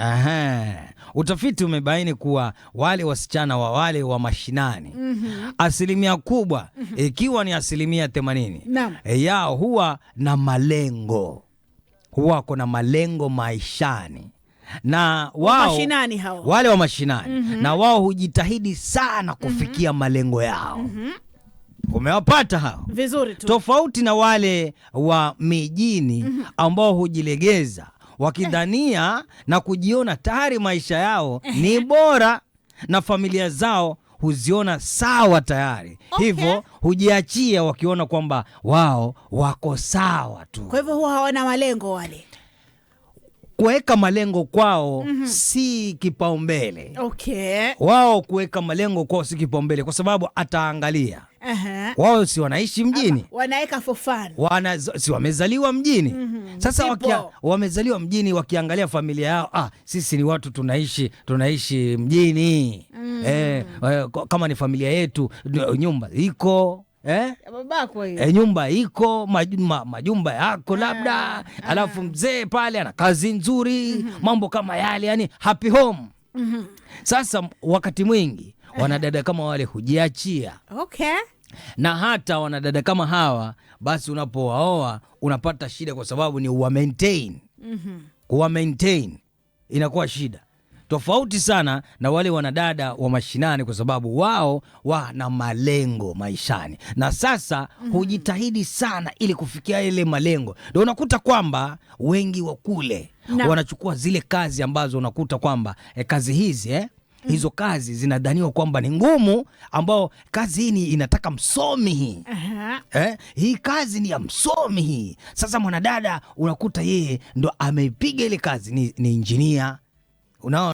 Aha. Utafiti umebaini kuwa wale wasichana wa wale wa mashinani asilimia kubwa ikiwa ni asilimia 80 yao huwa na malengo, huwa kuna malengo maishani, na wao wale wa mashinani na wao hujitahidi sana kufikia malengo yao. Umewapata hao? Vizuri tu. Tofauti na wale wa mijini ambao hujilegeza wakidhania na kujiona tayari maisha yao ni bora na familia zao huziona sawa tayari. Hivyo hujiachia wakiona kwamba wao wako sawa tu. Kwa hivyo huwa hawana malengo wale. Kuweka malengo kwao si kipaumbele. Wao kuweka malengo kwao si kipaumbele kwa sababu ataangalia. Wao si wanaishi mjini. Wanaweka for fun. Si wamezaliwa mjini. Sasa wamezaliwa mjini, wakiangalia familia yao, sisi ni watu tunaishi mjini. Kama ni familia yetu, nyumba iko nyumba iko, majumba yako labda, alafu mzee pale ana kazi nzuri, mambo kama yale, yani happy home. Sasa wakati mwingi wanadada kama wale hujiachia. Na hata wanadada kama hawa basi unapowaoa unapata shida kwa sababu ni uwa maintain. Kuwa maintain inakuwa shida. Tofauti sana na wale wanadada wa mashinani kwa sababu wao wana malengo maishani. Na sasa hujitahidi sana ili kufikia ile malengo. Ndio unakuta kwamba wengi wa kule wanachukua zile kazi ambazo unakuta kwamba kazi hizi hizo kazi zinadhaniwa kwamba ni ngumu, ambao kazi hii inataka msomi hii. Hii kazi ni ya msomi hii. Sasa mwanadada unakuta yeye ndo ameipiga ile kazi, ni engineer. Unaona?